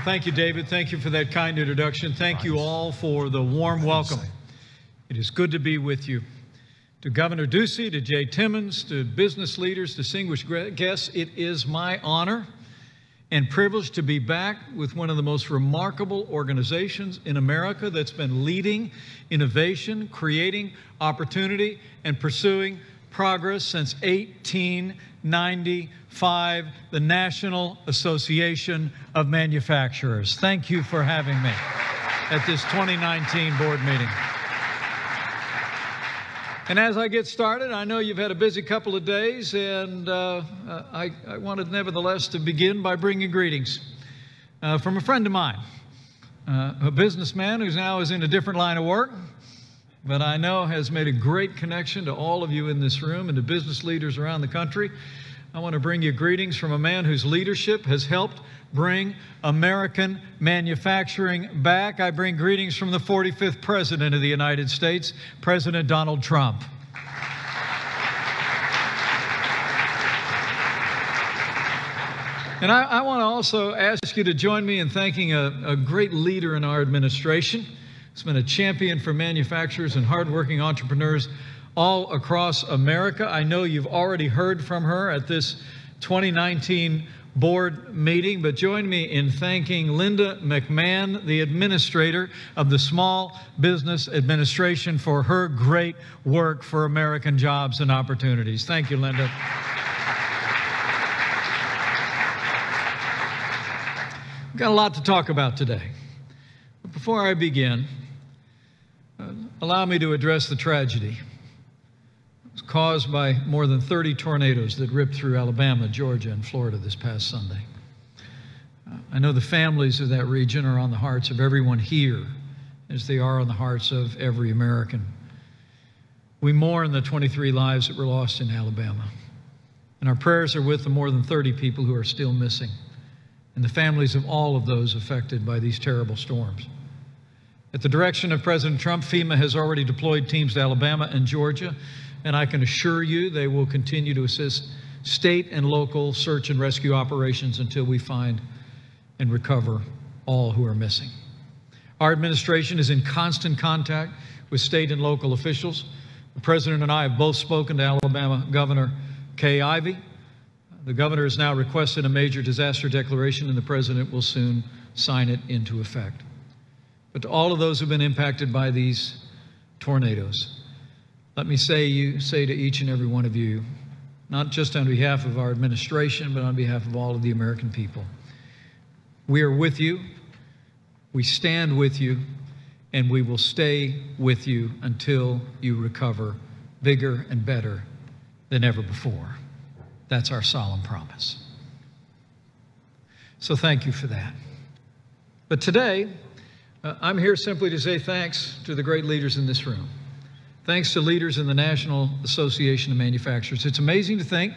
Thank you, David. Thank you for that kind introduction. Thank you all for the warm welcome. It is good to be with you. To Governor Ducey, to Jay Timmons, to business leaders, distinguished guests, it is my honor and privilege to be back with one of the most remarkable organizations in America that's been leading innovation, creating opportunity, and pursuing progress since 1895, the National Association of Manufacturers. Thank you for having me at this 2019 board meeting. And as I get started, I know you've had a busy couple of days, and I wanted nevertheless to begin by bringing greetings from a friend of mine, a businessman who now is in a different line of work, but I know has made a great connection to all of you in this room and to business leaders around the country. I want to bring you greetings from a man whose leadership has helped bring American manufacturing back. I bring greetings from the 45th President of the United States, President Donald Trump. And I want to also ask you to join me in thanking a great leader in our administration. He's been a champion for manufacturers and hardworking entrepreneurs all across America. I know you've already heard from her at this 2019 board meeting, but join me in thanking Linda McMahon, the administrator of the Small Business Administration, for her great work for American jobs and opportunities. Thank you, Linda. We've got a lot to talk about today. But before I begin, allow me to address the tragedy caused by more than 30 tornadoes that ripped through Alabama, Georgia, and Florida this past Sunday. I know the families of that region are on the hearts of everyone here, as they are on the hearts of every American. We mourn the 23 lives that were lost in Alabama, and our prayers are with the more than 30 people who are still missing, and the families of all of those affected by these terrible storms. At the direction of President Trump, FEMA has already deployed teams to Alabama and Georgia, and I can assure you they will continue to assist state and local search and rescue operations until we find and recover all who are missing. Our administration is in constant contact with state and local officials. The President and I have both spoken to Alabama Governor Kay Ivey. The governor has now requested a major disaster declaration, and the President will soon sign it into effect. But to all of those who have been impacted by these tornadoes, let me say to each and every one of you, not just on behalf of our administration, but on behalf of all of the American people, we are with you, we stand with you, and we will stay with you until you recover bigger and better than ever before. That's our solemn promise. So thank you for that. But today, I'm here simply to say thanks to the great leaders in this room. Thanks to leaders in the National Association of Manufacturers. It's amazing to think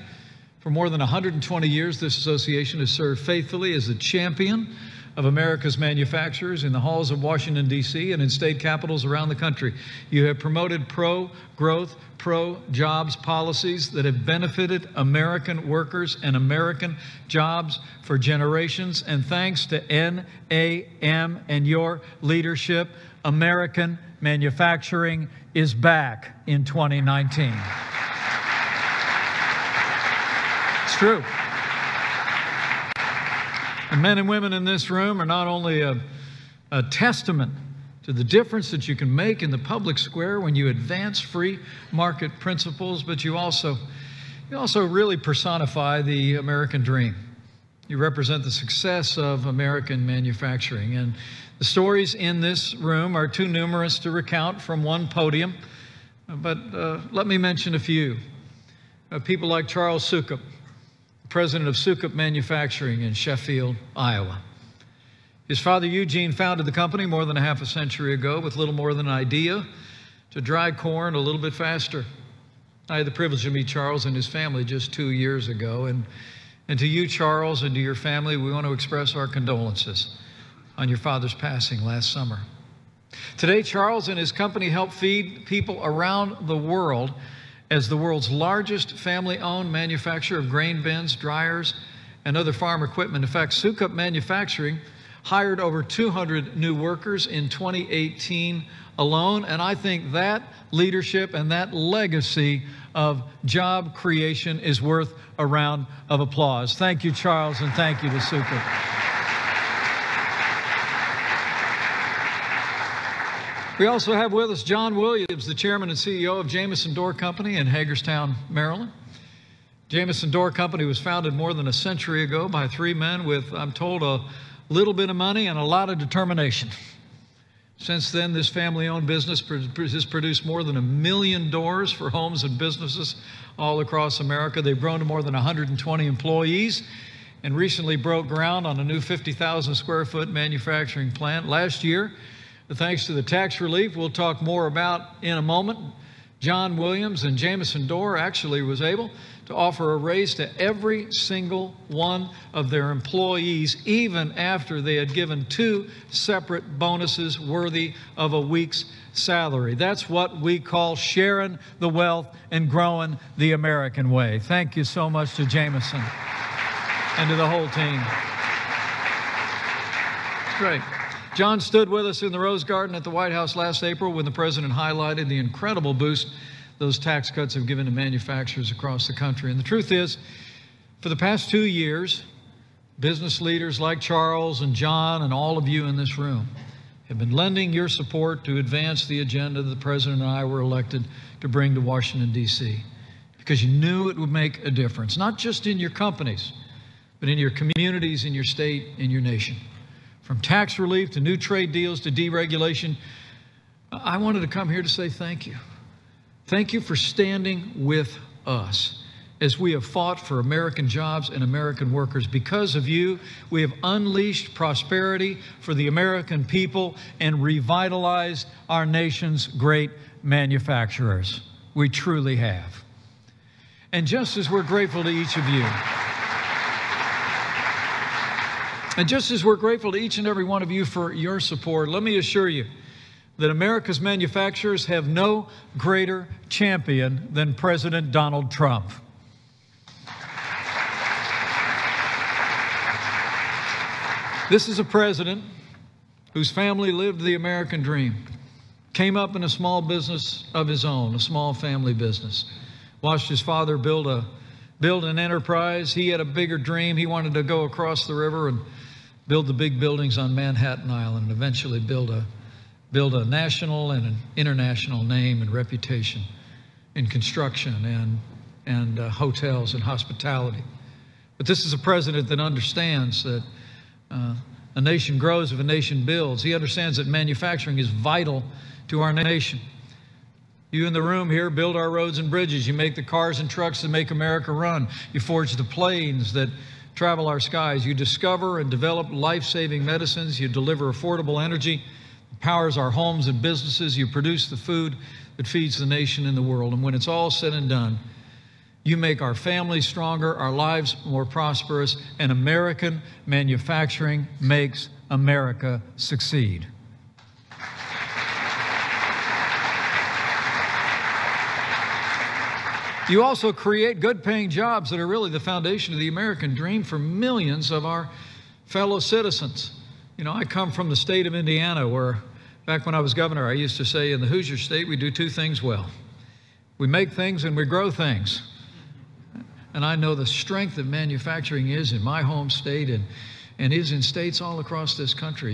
for more than 120 years, this association has served faithfully as the champion of America's manufacturers in the halls of Washington, D.C. and in state capitals around the country. You have promoted pro-growth, pro-jobs policies that have benefited American workers and American jobs for generations. And thanks to NAM and your leadership, American manufacturing is back in 2019. It's true. The men and women in this room are not only a testament to the difference that you can make in the public square when you advance free market principles, but you also really personify the American dream. You represent the success of American manufacturing. And the stories in this room are too numerous to recount from one podium, but let me mention a few. People like Charles Sukup, president of Sukup Manufacturing in Sheffield, Iowa. His father, Eugene, founded the company more than a half a century ago with little more than an idea to dry corn a little bit faster. I had the privilege to meet Charles and his family just 2 years ago. And to you, Charles, and to your family, we want to express our condolences on your father's passing last summer. Today, Charles and his company help feed people around the world as the world's largest family-owned manufacturer of grain bins, dryers, and other farm equipment. In fact, Sukup Manufacturing hired over 200 new workers in 2018 alone, and I think that leadership and that legacy of job creation is worth a round of applause. Thank you, Charles, and thank you to Suka. We also have with us John Williams, the chairman and CEO of Jamison Door Company in Hagerstown, Maryland. Jamison Door Company was founded more than a century ago by three men with, I'm told, a little bit of money and a lot of determination. Since then, this family-owned business has produced more than 1 million doors for homes and businesses all across America. They've grown to more than 120 employees and recently broke ground on a new 50,000 square foot manufacturing plant. Last year, thanks to the tax relief we'll talk more about in a moment, John Williams and Jamison Door actually was able to offer a raise to every single one of their employees, even after they had given 2 separate bonuses worthy of a week's salary. That's what we call sharing the wealth and growing the American way. Thank you so much to Jamison and to the whole team. It's great. John stood with us in the Rose Garden at the White House last April when the president highlighted the incredible boost those tax cuts have given to manufacturers across the country. And the truth is, for the past 2 years, business leaders like Charles and John and all of you in this room have been lending your support to advance the agenda that the president and I were elected to bring to Washington, D.C., because you knew it would make a difference, not just in your companies, but in your communities, in your state, in your nation. From tax relief to new trade deals to deregulation, I wanted to come here to say thank you. Thank you for standing with us as we have fought for American jobs and American workers. Because of you, we have unleashed prosperity for the American people and revitalized our nation's great manufacturers. We truly have. And just as we're grateful to each of you, and just as we're grateful to each and every one of you for your support, let me assure you that America's manufacturers have no greater champion than President Donald Trump. This is a president whose family lived the American dream, came up in a small business of his own, a small family business, watched his father build an enterprise. He had a bigger dream. He wanted to go across the river and build the big buildings on Manhattan Island and eventually build a national and an international name and reputation in construction and hotels and hospitality. But this is a president that understands that a nation grows if a nation builds. He understands that manufacturing is vital to our nation. You in the room here build our roads and bridges. You make the cars and trucks that make America run. You forge the planes that travel our skies. You discover and develop life-saving medicines. You deliver affordable energy that powers our homes and businesses. You produce the food that feeds the nation and the world. And when it's all said and done, you make our families stronger, our lives more prosperous, and American manufacturing makes America succeed. You also create good-paying jobs that are really the foundation of the American dream for millions of our fellow citizens. You know, I come from the state of Indiana where, back when I was governor, I used to say in the Hoosier State, we do 2 things well. We make things and we grow things. And I know the strength of manufacturing is in my home state and is in states all across this country.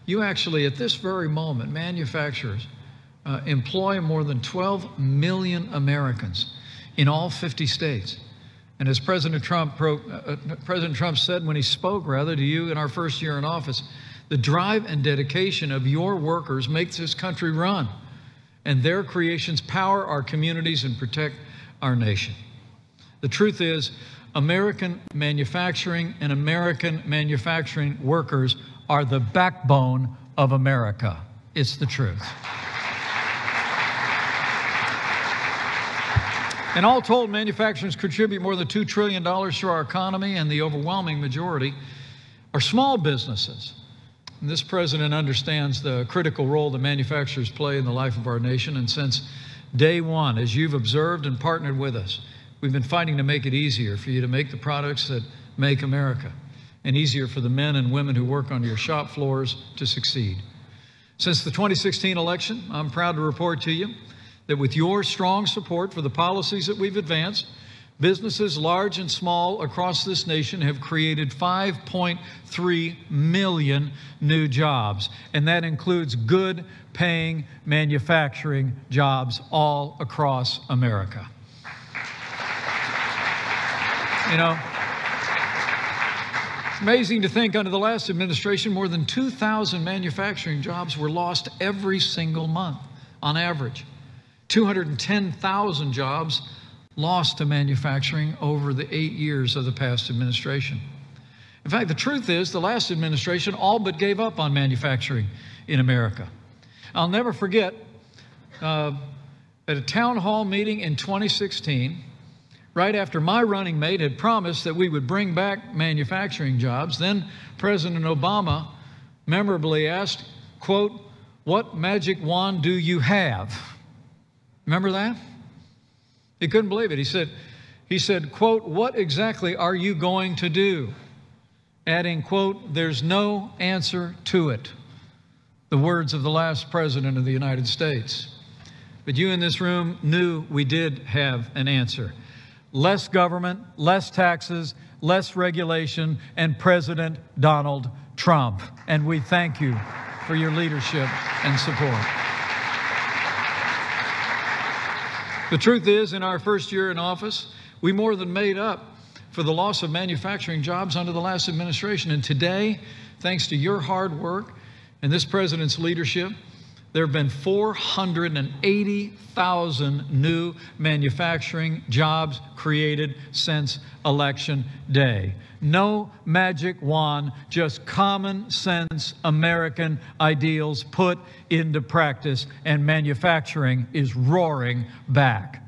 You actually, at this very moment, manufacturers employ more than 12 million Americans in all 50 states. And as President Trump said when he spoke, to you in our first year in office, the drive and dedication of your workers makes this country run, and their creations power our communities and protect our nation. The truth is, American manufacturing and American manufacturing workers are the backbone of America. It's the truth. And all told, manufacturers contribute more than $2 trillion to our economy, and the overwhelming majority are small businesses. And this president understands the critical role that manufacturers play in the life of our nation, and since day one, as you've observed and partnered with us, we've been fighting to make it easier for you to make the products that make America. and easier for the men and women who work on your shop floors to succeed. Since the 2016 election, I'm proud to report to you that with your strong support for the policies that we've advanced, businesses large and small across this nation have created 5.3 million new jobs, and that includes good-paying manufacturing jobs all across America. You know, it's amazing to think under the last administration, more than 2,000 manufacturing jobs were lost every single month on average. 210,000 jobs lost to manufacturing over the 8 years of the past administration. In fact, the truth is the last administration all but gave up on manufacturing in America. I'll never forget at a town hall meeting in 2016, right after my running mate had promised that we would bring back manufacturing jobs, then President Obama memorably asked, quote, "What magic wand do you have?" Remember that? He couldn't believe it. He said, quote, "What exactly are you going to do?" Adding, quote, "There's no answer to it." The words of the last president of the United States. But you in this room knew we did have an answer. Less government, less taxes, less regulation, and President Donald Trump. And we thank you for your leadership and support. The truth is, in our first year in office, we more than made up for the loss of manufacturing jobs under the last administration. And today, thanks to your hard work and this president's leadership, there have been 480,000 new manufacturing jobs created since Election Day. No magic wand, just common sense American ideals put into practice, and manufacturing is roaring back.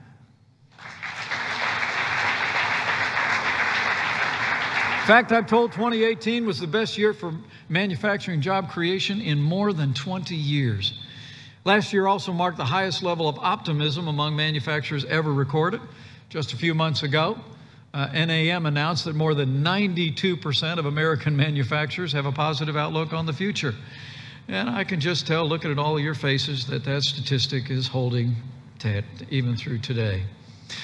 In fact, I'm told 2018 was the best year for manufacturing job creation in more than 20 years. Last year also marked the highest level of optimism among manufacturers ever recorded. Just a few months ago, NAM announced that more than 92% of American manufacturers have a positive outlook on the future. And I can just tell, looking at all of your faces, that that statistic is holding even through today.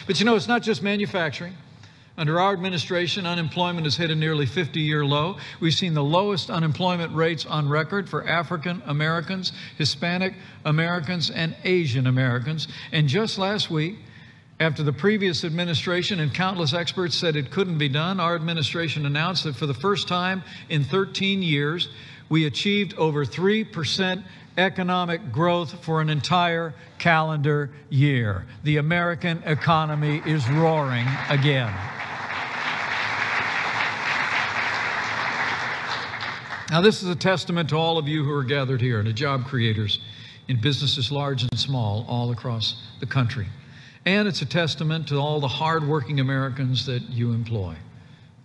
But you know, it's not just manufacturing. Under our administration, unemployment has hit a nearly 50-year low. We've seen the lowest unemployment rates on record for African Americans, Hispanic Americans, and Asian Americans. And just last week, after the previous administration and countless experts said it couldn't be done, our administration announced that for the first time in 13 years, we achieved over 3% economic growth for an entire calendar year. The American economy is roaring again. Now, this is a testament to all of you who are gathered here and to job creators in businesses large and small all across the country. And it's a testament to all the hardworking Americans that you employ.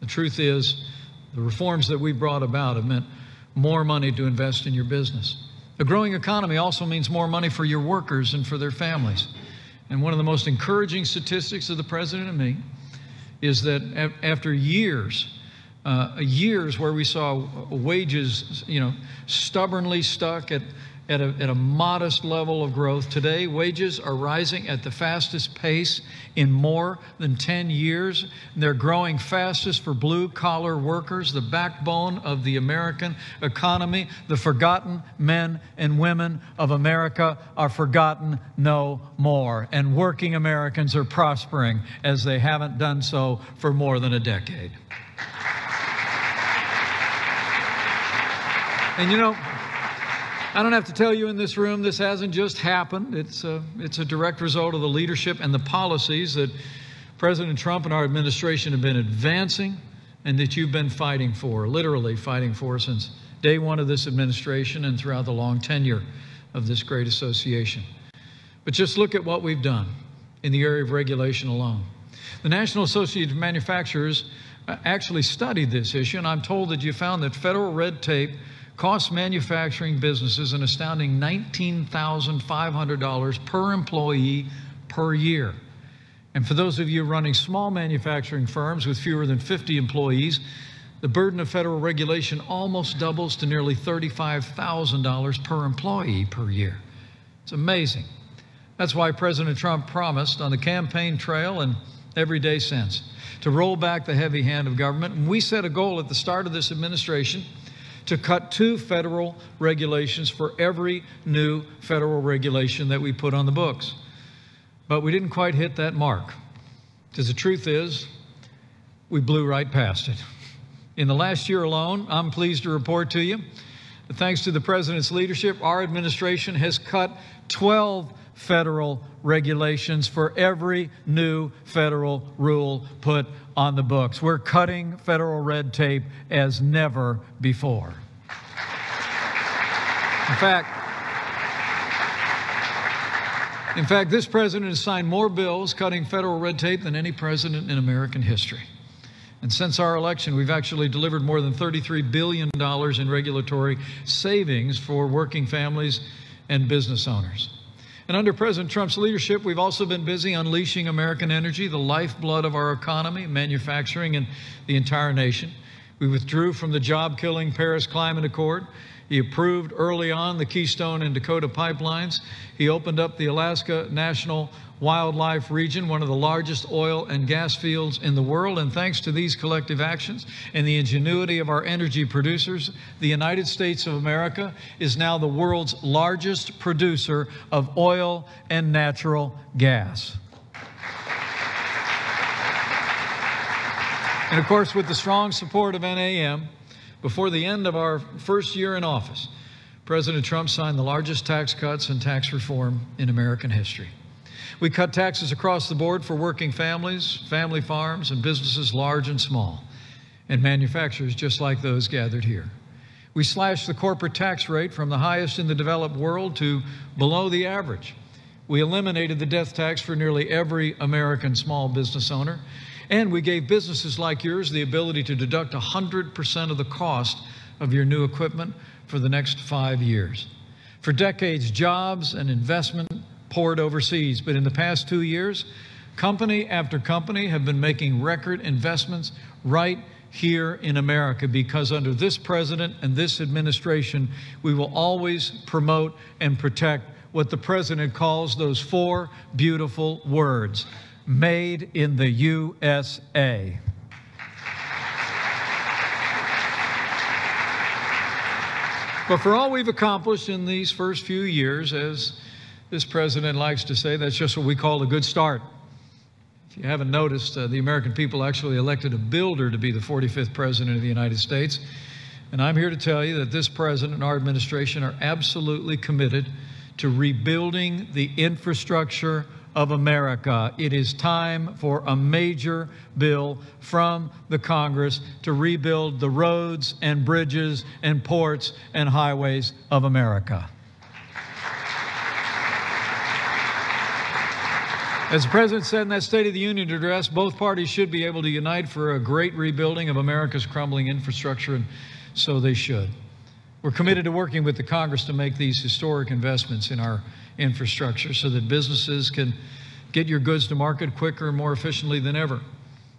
The truth is, the reforms that we brought about have meant more money to invest in your business. A growing economy also means more money for your workers and for their families. And one of the most encouraging statistics of the President and me is that after years where we saw wages, stubbornly stuck at a modest level of growth, today wages are rising at the fastest pace in more than 10 years. They're growing fastest for blue-collar workers, the backbone of the American economy. The forgotten men and women of America are forgotten no more. And working Americans are prospering as they haven't done so for more than a decade. And you know, I don't have to tell you in this room, this hasn't just happened. It's a direct result of the leadership and the policies that President Trump and our administration have been advancing and that you've been fighting for, literally fighting for since day one of this administration and throughout the long tenure of this great association. But just look at what we've done in the area of regulation alone. The National Association of Manufacturers actually studied this issue, and I'm told that you found that federal red tape costs manufacturing businesses an astounding $19,500 per employee per year. And for those of you running small manufacturing firms with fewer than 50 employees, the burden of federal regulation almost doubles to nearly $35,000 per employee per year. It's amazing. That's why President Trump promised on the campaign trail and every day since to roll back the heavy hand of government. And we set a goal at the start of this administration to cut 2 federal regulations for every new federal regulation that we put on the books. But we didn't quite hit that mark, because the truth is, we blew right past it. In the last year alone, I'm pleased to report to you that thanks to the President's leadership, our administration has cut 12 federal regulations for every new federal rule put on the books. We're cutting federal red tape as never before. In fact, this president has signed more bills cutting federal red tape than any president in American history. And since our election, we've actually delivered more than $33 billion in regulatory savings for working families and business owners. And under President Trump's leadership, we've also been busy unleashing American energy, the lifeblood of our economy, manufacturing, and the entire nation. We withdrew from the job-killing Paris Climate Accord. He approved early on the Keystone and Dakota pipelines. He opened up the Alaska National Wildlife Region, one of the largest oil and gas fields in the world. And thanks to these collective actions and the ingenuity of our energy producers, the United States of America is now the world's largest producer of oil and natural gas. And of course, with the strong support of NAM, before the end of our first year in office, President Trump signed the largest tax cuts and tax reform in American history. We cut taxes across the board for working families, family farms, and businesses large and small, and manufacturers just like those gathered here. We slashed the corporate tax rate from the highest in the developed world to below the average. We eliminated the death tax for nearly every American small business owner. And we gave businesses like yours the ability to deduct 100% of the cost of your new equipment for the next 5 years. For decades, jobs and investment poured overseas, but in the past 2 years, company after company have been making record investments right here in America, because under this president and this administration, we will always promote and protect what the president calls those 4 beautiful words: made in the USA. But for all we've accomplished in these first few years, as this president likes to say, that's just what we call a good start. If you haven't noticed, the American people actually elected a builder to be the 45th president of the United States. And I'm here to tell you that this president and our administration are absolutely committed to rebuilding the infrastructure of America. It is time for a major bill from the Congress to rebuild the roads and bridges and ports and highways of America. As the President said in that State of the Union address, both parties should be able to unite for a great rebuilding of America's crumbling infrastructure, and so they should. We're committed to working with the Congress to make these historic investments in our infrastructure so that businesses can get your goods to market quicker and more efficiently than ever.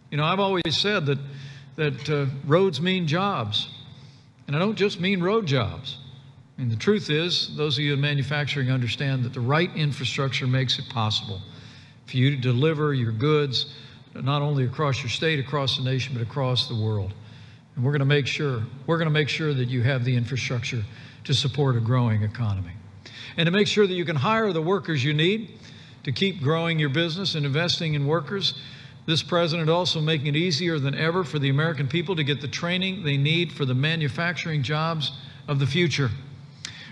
You know, I've always said that roads mean jobs, and I don't just mean road jobs. I mean, the truth is, those of you in manufacturing understand that the right infrastructure makes it possible for you to deliver your goods not only across your state, across the nation, but across the world. And we're going to make sure that you have the infrastructure to support a growing economy. And to make sure that you can hire the workers you need to keep growing your business and investing in workers, this president also making it easier than ever for the American people to get the training they need for the manufacturing jobs of the future.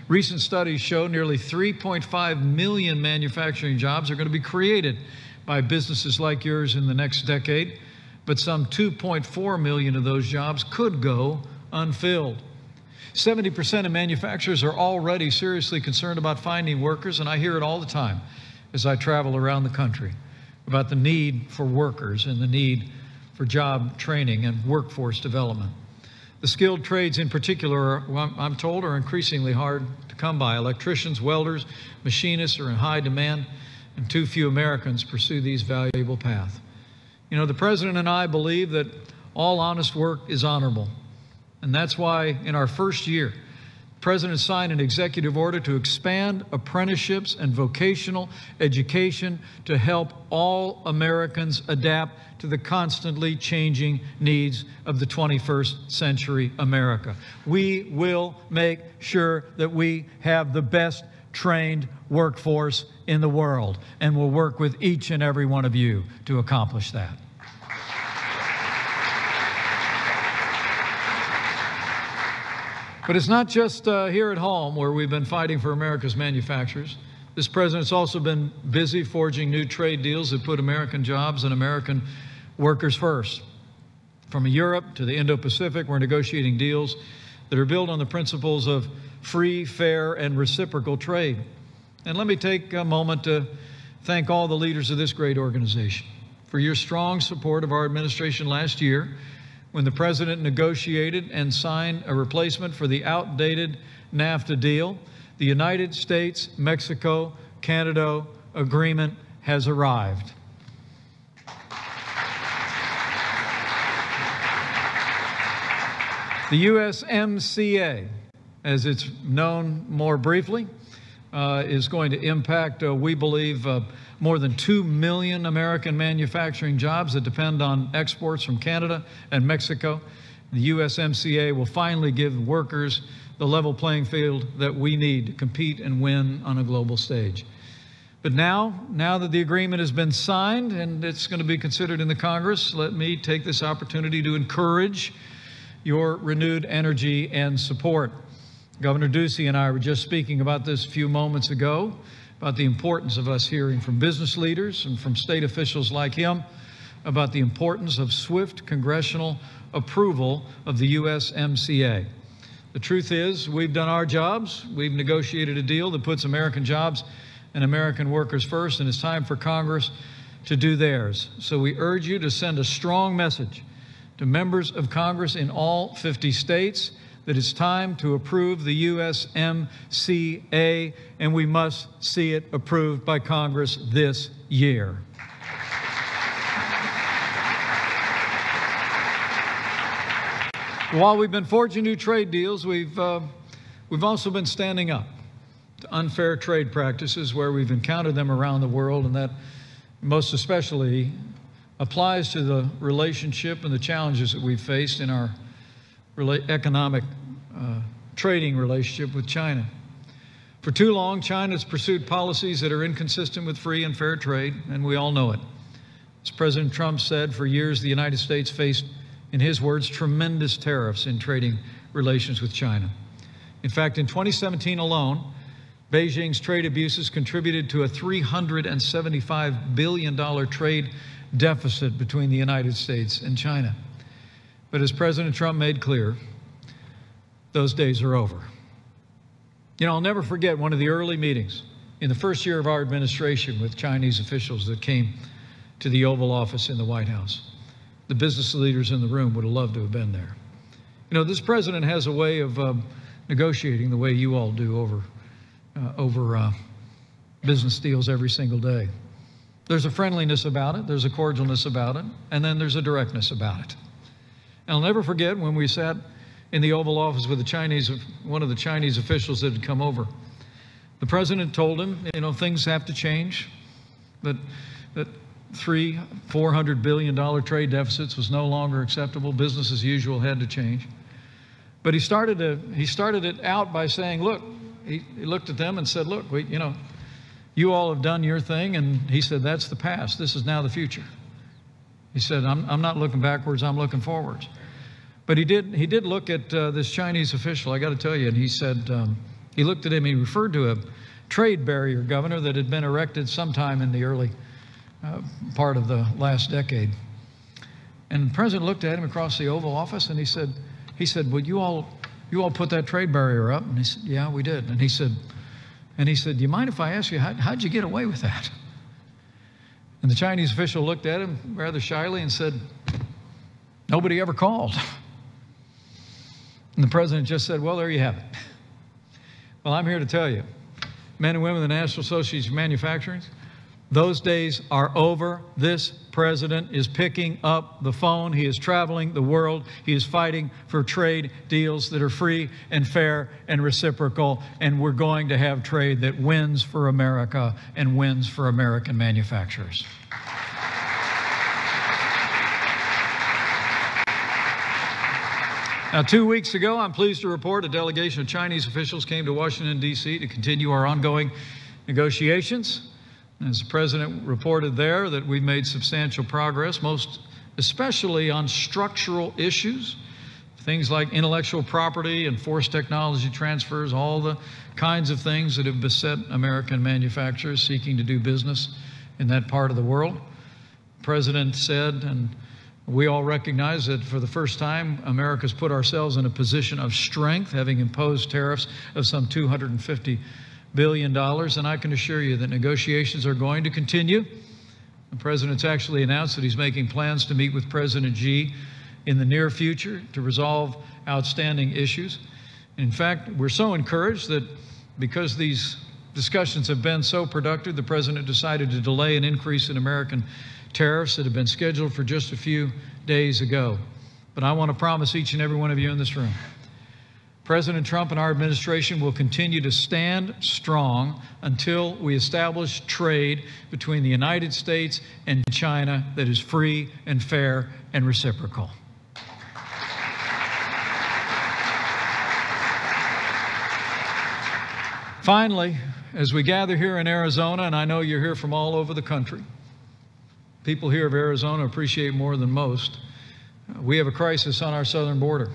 Recent studies show nearly 3.5 million manufacturing jobs are going to be created by businesses like yours in the next decade, but some 2.4 million of those jobs could go unfilled. 70% of manufacturers are already seriously concerned about finding workers, and I hear it all the time as I travel around the country about the need for workers and the need for job training and workforce development. The skilled trades in particular, I'm told, are increasingly hard to come by. Electricians, welders, machinists are in high demand, and too few Americans pursue these valuable paths. You know, the president and I believe that all honest work is honorable, And that's why in our first year, the President signed an executive order to expand apprenticeships and vocational education to help all Americans adapt to the constantly changing needs of the 21st century America. We will make sure that we have the best trained workforce in the world, and we'll work with each and every one of you to accomplish that. But it's not just here at home where we've been fighting for America's manufacturers. This president's also been busy forging new trade deals that put American jobs and American workers first. From Europe to the Indo-Pacific, we're negotiating deals that are built on the principles of free, fair, and reciprocal trade. And let me take a moment to thank all the leaders of this great organization for your strong support of our administration last year when the President negotiated and signed a replacement for the outdated NAFTA deal. The United States-Mexico-Canada agreement has arrived. The USMCA, as it's known more briefly, is going to impact, we believe, more than 2 million American manufacturing jobs that depend on exports from Canada and Mexico. The USMCA will finally give workers the level playing field that we need to compete and win on a global stage. But now that the agreement has been signed and it's going to be considered in the Congress, let me take this opportunity to encourage your renewed energy and support. Governor Ducey and I were just speaking about this a few moments ago, about the importance of us hearing from business leaders and from state officials like him about the importance of swift congressional approval of the USMCA. The truth is, we've done our jobs. We've negotiated a deal that puts American jobs and American workers first, and it's time for Congress to do theirs. So we urge you to send a strong message to members of Congress in all 50 states that it's time to approve the USMCA, and we must see it approved by Congress this year. While we've been forging new trade deals, we've also been standing up to unfair trade practices where we've encountered them around the world, and that most especially applies to the relationship and the challenges that we've faced in our economic trading relationship with China. For too long, China's pursued policies that are inconsistent with free and fair trade, and we all know it. As President Trump said, for years the United States faced, in his words, tremendous tariffs in trading relations with China. In fact, in 2017 alone, Beijing's trade abuses contributed to a $375 billion trade deficit between the United States and China. But as President Trump made clear, those days are over. You know, I'll never forget one of the early meetings in the first year of our administration with Chinese officials that came to the Oval Office in the White House. The business leaders in the room would have loved to have been there. You know, this president has a way of negotiating the way you all do over business deals every single day. There's a friendliness about it, there's a cordialness about it, and then there's a directness about it. And I'll never forget when we sat in the Oval Office with one of the Chinese officials that had come over. The president told him, you know, things have to change, that $400 billion trade deficits was no longer acceptable. Business as usual had to change. But he started it out by saying, look, he looked at them and said, look, you all have done your thing. And he said, that's the past. This is now the future. He said, I'm not looking backwards, I'm looking forwards. But he did look at this Chinese official, I got to tell you, and he said, he looked at him, he referred to a trade barrier, Governor, that had been erected sometime in the early part of the last decade. And the president looked at him across the Oval Office and he said, well, you all put that trade barrier up? And he said, yeah, we did. And he said, do you mind if I ask you, how'd you get away with that? And the Chinese official looked at him rather shyly and said, nobody ever called. And the president just said, well, there you have it. Well, I'm here to tell you, men and women of the National Association of Manufacturers, Those days are over. This president is picking up the phone. He is traveling the world. He is fighting for trade deals that are free and fair and reciprocal. And we're going to have trade that wins for America and wins for American manufacturers. Now, 2 weeks ago, I'm pleased to report a delegation of Chinese officials came to Washington, D.C. to continue our ongoing negotiations. As the President reported there, that we've made substantial progress, most especially on structural issues, things like intellectual property and forced technology transfers, all the kinds of things that have beset American manufacturers seeking to do business in that part of the world. The President said, and we all recognize that for the first time, America's put ourselves in a position of strength, having imposed tariffs of some $250 billion. And I can assure you that negotiations are going to continue. The President's actually announced that he's making plans to meet with President Xi in the near future to resolve outstanding issues. In fact, we're so encouraged that because these discussions have been so productive, the President decided to delay an increase in American tariffs that had been scheduled for just a few days ago. But I want to promise each and every one of you in this room, President Trump and our administration will continue to stand strong until we establish trade between the United States and China that is free and fair and reciprocal. Finally, as we gather here in Arizona, and I know you're here from all over the country, people here of Arizona appreciate more than most, we have a crisis on our southern border.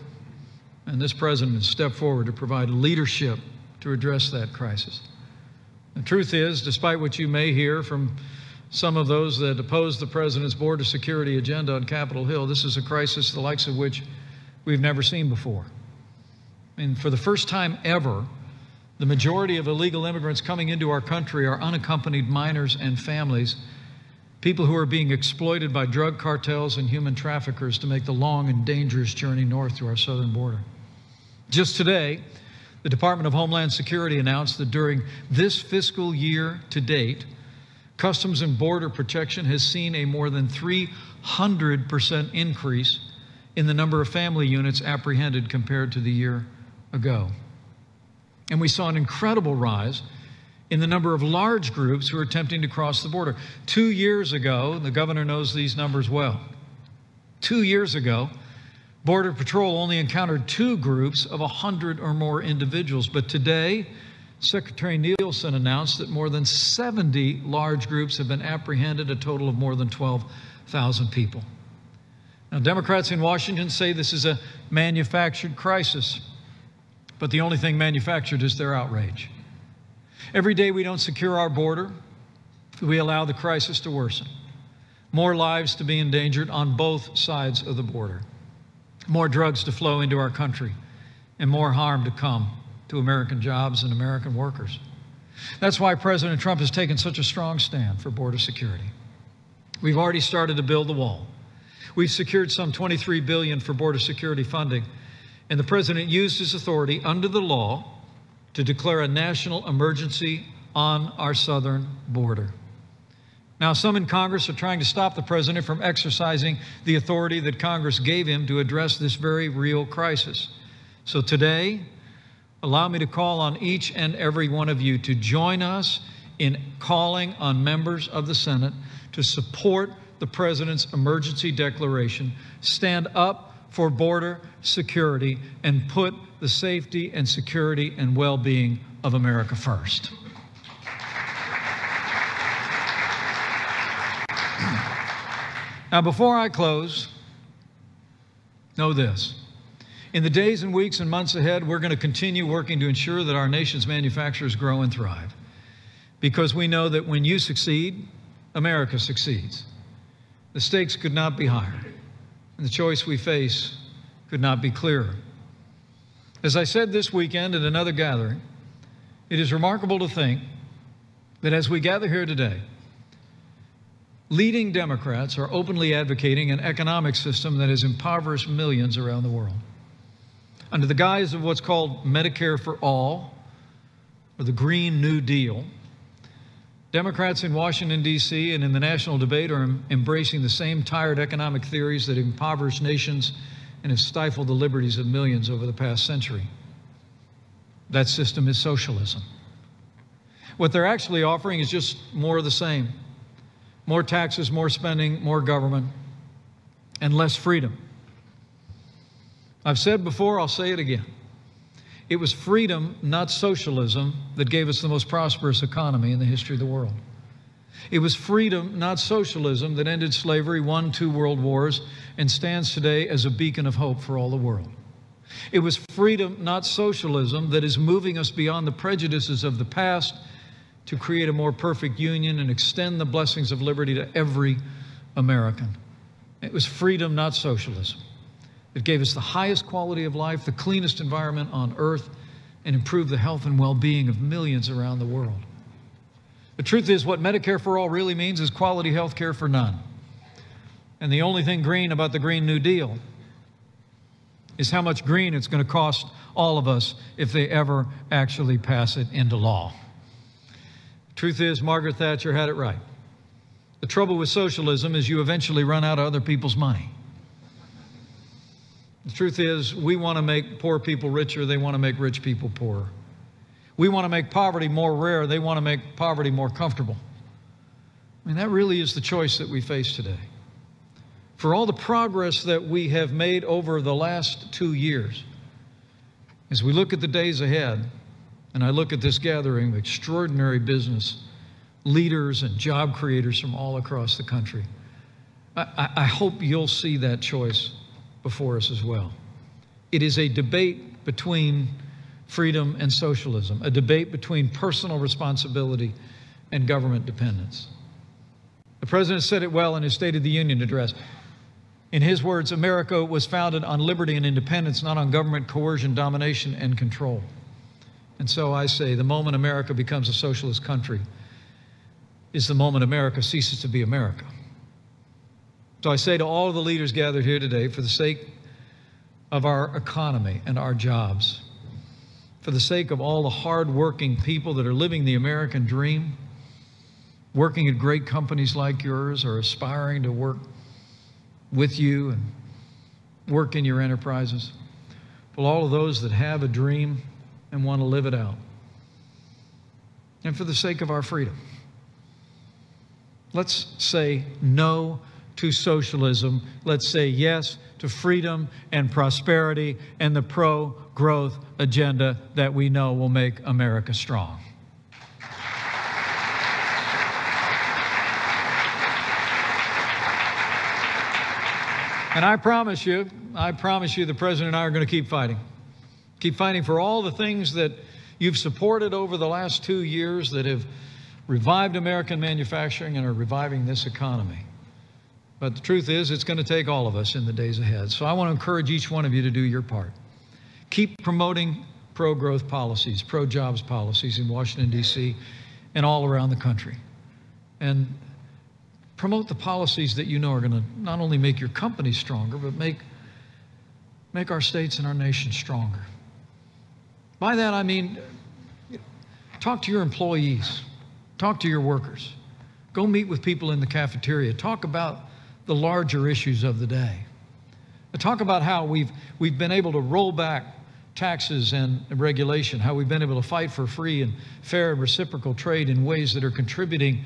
And this president has stepped forward to provide leadership to address that crisis. The truth is, despite what you may hear from some of those that oppose the president's border security agenda on Capitol Hill, this is a crisis the likes of which we've never seen before. I mean, for the first time ever, the majority of illegal immigrants coming into our country are unaccompanied minors and families, people who are being exploited by drug cartels and human traffickers to make the long and dangerous journey north to our southern border. Just today, the Department of Homeland Security announced that during this fiscal year to date, Customs and Border Protection has seen a more than 300% increase in the number of family units apprehended compared to the year ago. And we saw an incredible rise in the number of large groups who are attempting to cross the border. 2 years ago, the governor knows these numbers well. 2 years ago, Border Patrol only encountered 2 groups of 100 or more individuals. But today, Secretary Nielsen announced that more than 70 large groups have been apprehended, a total of more than 12,000 people. Now, Democrats in Washington say this is a manufactured crisis, but the only thing manufactured is their outrage. Every day we don't secure our border, we allow the crisis to worsen. More lives to be endangered on both sides of the border. More drugs to flow into our country, and more harm to come to American jobs and American workers. That's why President Trump has taken such a strong stand for border security. We've already started to build the wall. We've secured some $23 billion for border security funding, and the President used his authority under the law to declare a national emergency on our southern border. Now, some in Congress are trying to stop the President from exercising the authority that Congress gave him to address this very real crisis. So today, allow me to call on each and every one of you to join us in calling on members of the Senate to support the President's emergency declaration, stand up for border security, and put the safety and security and well-being of America first. Now, before I close, know this. In the days and weeks and months ahead, we're going to continue working to ensure that our nation's manufacturers grow and thrive, because we know that when you succeed, America succeeds. The stakes could not be higher, and the choice we face could not be clearer. As I said this weekend at another gathering, it is remarkable to think that as we gather here today, leading Democrats are openly advocating an economic system that has impoverished millions around the world. Under the guise of what's called Medicare for All, or the Green New Deal, Democrats in Washington, D.C. and in the national debate are embracing the same tired economic theories that impoverish nations and have stifled the liberties of millions over the past century. That system is socialism. What they're actually offering is just more of the same. More taxes, more spending, more government, and less freedom. I've said before, I'll say it again. It was freedom, not socialism, that gave us the most prosperous economy in the history of the world. It was freedom, not socialism, that ended slavery, won 2 world wars, and stands today as a beacon of hope for all the world. It was freedom, not socialism, that is moving us beyond the prejudices of the past to create a more perfect union and extend the blessings of liberty to every American. It was freedom, not socialism. It gave us the highest quality of life, the cleanest environment on earth, and improved the health and well-being of millions around the world. The truth is, what Medicare for all really means is quality health care for none. And the only thing green about the Green New Deal is how much green it's going to cost all of us if they ever actually pass it into law. The truth is, Margaret Thatcher had it right. The trouble with socialism is you eventually run out of other people's money. The truth is, we want to make poor people richer. They want to make rich people poorer. We want to make poverty more rare. They want to make poverty more comfortable. I mean, that really is the choice that we face today. For all the progress that we have made over the last 2 years, as we look at the days ahead, and I look at this gathering of extraordinary business leaders and job creators from all across the country, I hope you'll see that choice before us as well. It is a debate between freedom and socialism, a debate between personal responsibility and government dependence. The President said it well in his State of the Union address. In his words, America was founded on liberty and independence, not on government coercion, domination, and control. And so I say, the moment America becomes a socialist country is the moment America ceases to be America. So I say to all of the leaders gathered here today, for the sake of our economy and our jobs, for the sake of all the hard-working people that are living the American dream, working at great companies like yours or aspiring to work with you and work in your enterprises, for all of those that have a dream and want to live it out, and for the sake of our freedom, let's say no to socialism. Let's say yes to freedom and prosperity and the pro-growth agenda that we know will make America strong. And I promise you, the President and I are going to keep fighting. Keep fighting for all the things that you've supported over the last 2 years that have revived American manufacturing and are reviving this economy. But the truth is, it's going to take all of us in the days ahead. So I want to encourage each one of you to do your part. Keep promoting pro-growth policies, pro-jobs policies in Washington, D.C. and all around the country. And promote the policies that you know are going to not only make your company stronger, but make our states and our nation stronger. By that, I mean, talk to your employees. Talk to your workers. Go meet with people in the cafeteria. Talk about the larger issues of the day. Talk about how we've been able to roll back taxes and regulation, how we've been able to fight for free and fair and reciprocal trade in ways that are contributing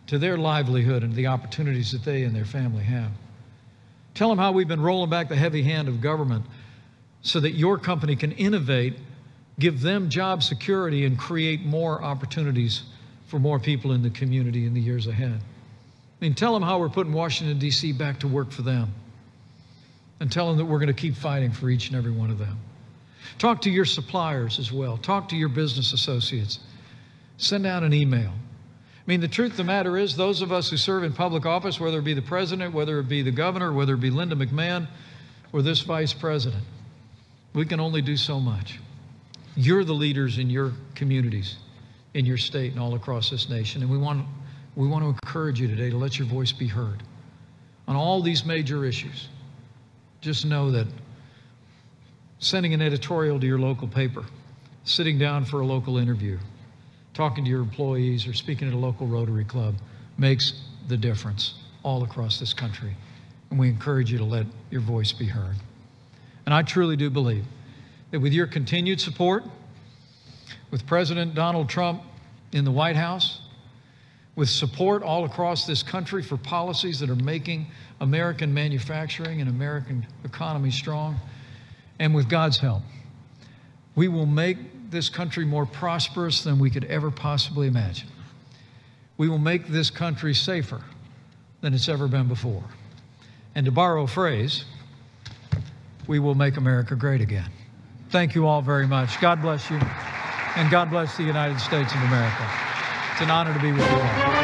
to their livelihood and the opportunities that they and their family have. Tell them how we've been rolling back the heavy hand of government so that your company can innovate, give them job security, and create more opportunities for more people in the community in the years ahead. I mean, tell them how we're putting Washington, D.C. back to work for them. And tell them that we're going to keep fighting for each and every one of them. Talk to your suppliers as well. Talk to your business associates. Send out an email. I mean, the truth of the matter is, those of us who serve in public office, whether it be the president, whether it be the governor, whether it be Linda McMahon, or this vice president, we can only do so much. You're the leaders in your communities, in your state, and all across this nation. And we want to encourage you today to let your voice be heard on all these major issues. Just know that sending an editorial to your local paper, sitting down for a local interview, talking to your employees, or speaking at a local Rotary Club makes the difference all across this country. And we encourage you to let your voice be heard. And I truly do believe that with your continued support, with President Donald Trump in the White House, with support all across this country for policies that are making American manufacturing and American economy strong, and with God's help, we will make this country more prosperous than we could ever possibly imagine. We will make this country safer than it's ever been before. And to borrow a phrase, we will make America great again. Thank you all very much. God bless you, and God bless the United States of America. It's an honor to be with you all.